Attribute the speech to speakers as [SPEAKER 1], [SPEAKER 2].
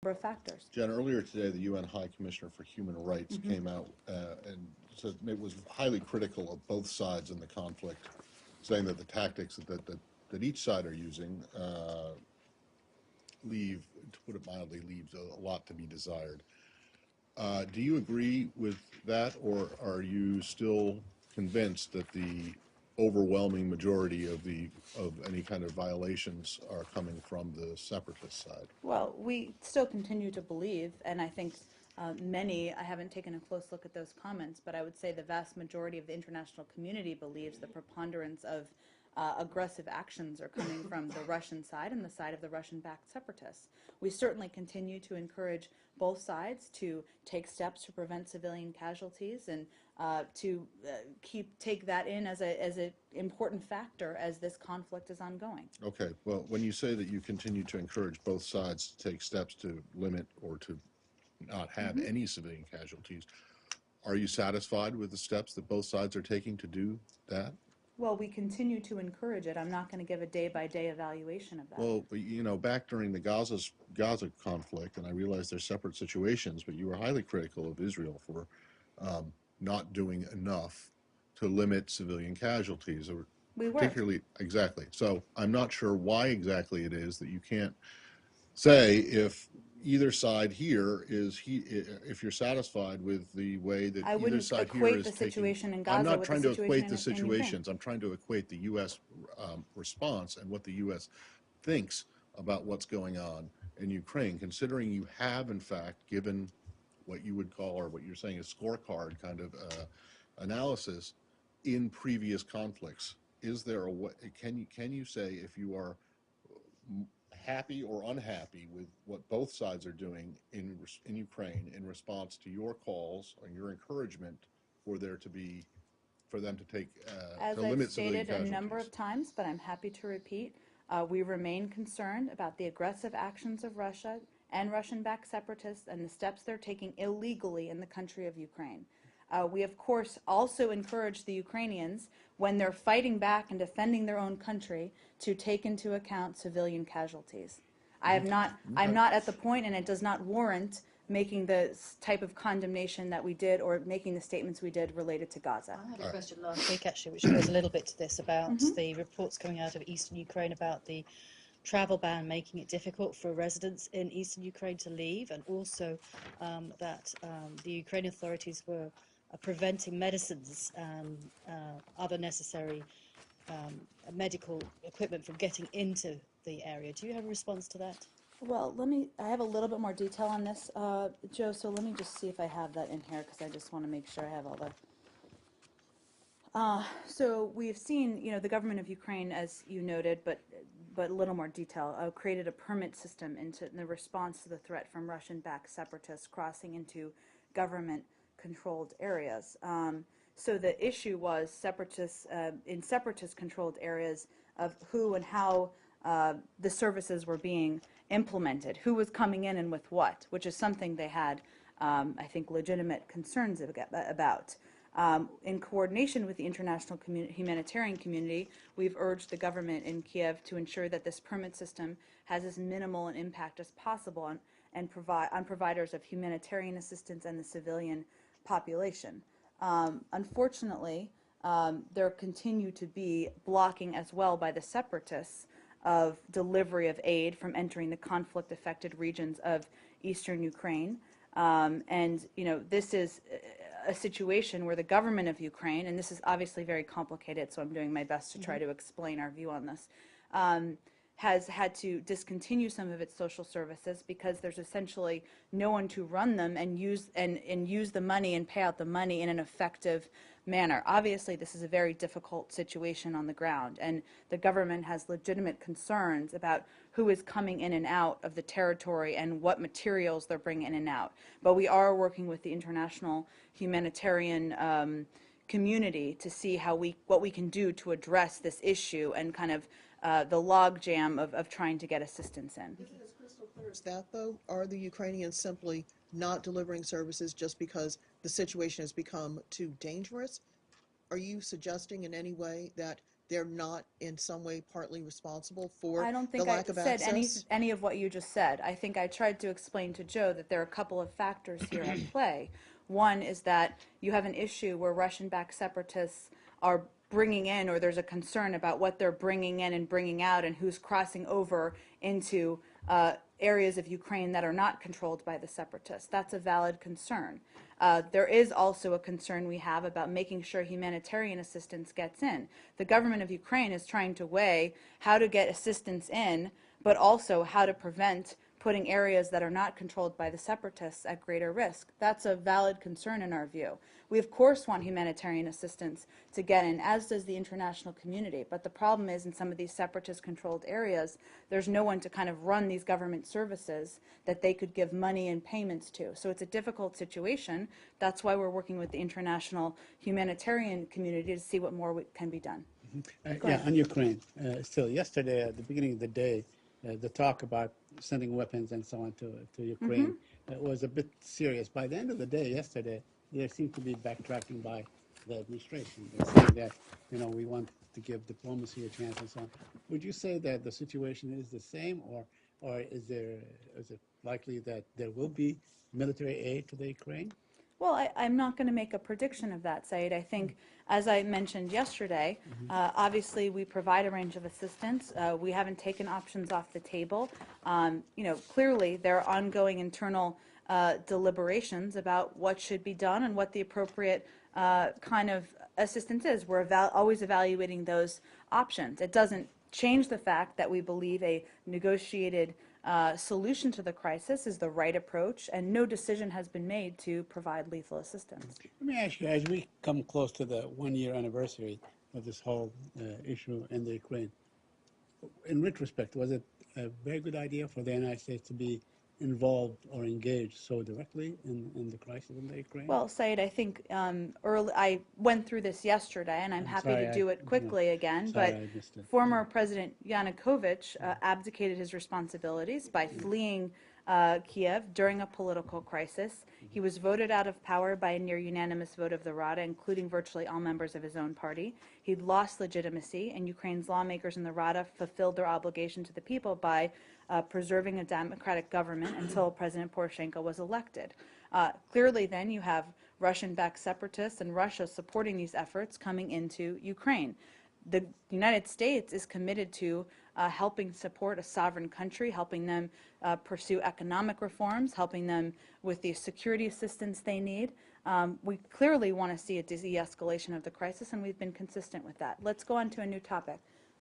[SPEAKER 1] number of factors.
[SPEAKER 2] Jen, earlier today, the UN High Commissioner for Human Rights came out and said it was highly critical of both sides in the conflict, saying that the tactics that each side are using leave, to put it mildly, leaves a lot to be desired. Do you agree with that, or are you still convinced that the overwhelming majority of any kind of violations are coming from the separatist side?
[SPEAKER 1] Well, we still continue to believe, and I think many, I haven't taken a close look at those comments, but I would say the vast majority of the international community believes the preponderance of aggressive actions are coming from the Russian side and the side of the Russian-backed separatists. We certainly continue to encourage both sides to take steps to prevent civilian casualties and to take that in as an important factor as this conflict is ongoing.
[SPEAKER 2] Okay, well, when you say that you continue to encourage both sides to take steps to limit or to not have any civilian casualties, are you satisfied with the steps that both sides are taking to do that?
[SPEAKER 1] Well, we continue to encourage it. I'm not going to give a day-by-day evaluation of that.
[SPEAKER 2] Well, you know, back during the Gaza conflict, and I realize they're separate situations, but you were highly critical of Israel for not doing enough to limit civilian casities.
[SPEAKER 1] We were.
[SPEAKER 2] Particularly, exactly. So I'm not sure why exactly it is that you can't say if either side here if you're satisfied with the way that either side here is taking.
[SPEAKER 1] I wouldn't equate the situation in Gaza
[SPEAKER 2] I'm not
[SPEAKER 1] with
[SPEAKER 2] trying
[SPEAKER 1] the
[SPEAKER 2] to
[SPEAKER 1] situation
[SPEAKER 2] equate the
[SPEAKER 1] in
[SPEAKER 2] situations. I'm trying to equate the U.S. Response and what the U.S. thinks about what's going on in Ukraine, considering you have, in fact, given what you would call, or what you're saying is scorecard kind of analysis in previous conflicts. Is there a way, can you say if you are happy or unhappy with what both sides are doing in Ukraine in response to your calls or your encouragement for them to take to limit civilian casualties?
[SPEAKER 1] As I've stated a number of times, but I'm happy to repeat, we remain concerned about the aggressive actions of Russia and Russian-backed separatists and the steps they're taking illegally in the country of Ukraine. We, of course, also encourage the Ukrainians, when they're fighting back and defending their own country, to take into account civilian casualties. I'm not at the point, and it does not warrant making the type of condemnation that we did or making the statements we did related to Gaza.
[SPEAKER 3] I had a question last week, actually, which goes a little bit to this, about the reports coming out of eastern Ukraine about the travel ban making it difficult for residents in eastern Ukraine to leave, and also that the Ukrainian authorities were preventing medicines and other necessary medical equipment from getting into the area. Do you have a response to that?
[SPEAKER 1] Well, I have a little bit more detail on this, Joe, so let me just see if I have that in here, because I just want to make sure I have all the... So we've seen, the government of Ukraine, as you noted, but a little more detail, created a permit system in the response to the threat from Russian-backed separatists crossing into government-controlled areas. So the issue was in separatist-controlled areas of who and how the services were being implemented, who was coming in and with what, which is something they had, I think, legitimate concerns about. In coordination with the international humanitarian community, we've urged the government in Kiev to ensure that this permit system has as minimal an impact as possible on providers of humanitarian assistance and the civilian population. Unfortunately, there continue to be blocking as well by the separatists of delivery of aid from entering the conflict-affected regions of eastern Ukraine. This is a situation where the government of Ukraine, and this is obviously very complicated, so I'm doing my best to try to explain our view on this, has had to discontinue some of its social services because there's essentially no one to run them and use the money and pay out the money in an effective manner. Obviously, this is a very difficult situation on the ground, and the government has legitimate concerns about who is coming in and out of the territory and what materials they're bringing in and out. But we are working with the international humanitarian community to see what we can do to address this issue and kind of the logjam of trying to get assistance in.
[SPEAKER 4] Is it as crystal clear as that, though? Are the Ukrainians simply not delivering services just because the situation has become too dangerous? Are you suggesting in any way that they're not in some way partly responsible for
[SPEAKER 1] I don't
[SPEAKER 4] the
[SPEAKER 1] think I
[SPEAKER 4] lack of
[SPEAKER 1] said
[SPEAKER 4] access?
[SPEAKER 1] any of what you just said. I think I tried to explain to Joe that there are a couple of factors here at play. One is that you have an issue where Russian-backed separatists are bringing in, or there's a concern about what they're bringing in and bringing out, and who's crossing over into areas of Ukraine that are not controlled by the separatists. That's a valid concern. There is also a concern we have about making sure humanitarian assistance gets in. The government of Ukraine is trying to weigh how to get assistance in, but also how to prevent putting areas that are not controlled by the separatists at greater risk. That's a valid concern in our view. We of course want humanitarian assistance to get in, as does the international community. But the problem is in some of these separatist controlled areas, there's no one to kind of run these government services that they could give money and payments to. So it's a difficult situation. That's why we're working with the international humanitarian community to see what more can be done.
[SPEAKER 5] Yeah, on Ukraine. Still, yesterday, at the beginning of the day, the talk about sending weapons and so on to Ukraine was a bit serious. By the end of the day, yesterday, there seemed to be backtracking by the administration. They're saying that, we want to give diplomacy a chance and so on. Would you say that the situation is the same, or is it likely that there will be military aid to the Ukraine?
[SPEAKER 1] Well, I'm not going to make a prediction of that, Said. I think, as I mentioned yesterday, obviously we provide a range of assistance. We haven't taken options off the table. Clearly there are ongoing internal deliberations about what should be done and what the appropriate kind of assistance is. We're always evaluating those options. It doesn't change the fact that we believe a negotiated solution to the crisis is the right approach, and no decision has been made to provide lethal assistance.
[SPEAKER 5] Let me ask you, as we come close to the one-year anniversary of this whole issue in the Ukraine, in retrospect, was it a very good idea for the United States to be involved or engaged so directly in the crisis in the Ukraine?
[SPEAKER 1] Well, Said, I think I went through this yesterday, and I'm happy
[SPEAKER 5] sorry,
[SPEAKER 1] to do it quickly again,
[SPEAKER 5] sorry,
[SPEAKER 1] but
[SPEAKER 5] I missed it.
[SPEAKER 1] former President Yanukovych abdicated his responsibilities by fleeing Kiev during a political crisis. He was voted out of power by a near unanimous vote of the Rada, including virtually all members of his own party. He'd lost legitimacy, and Ukraine's lawmakers in the Rada fulfilled their obligation to the people by preserving a democratic government until President Poroshenko was elected. Clearly then you have Russian-backed separatists and Russia supporting these efforts coming into Ukraine. The United States is committed to helping support a sovereign country, helping them pursue economic reforms, helping them with the security assistance they need. We clearly want to see a de-escalation of the crisis, and we've been consistent with that. Let's go on to a new topic.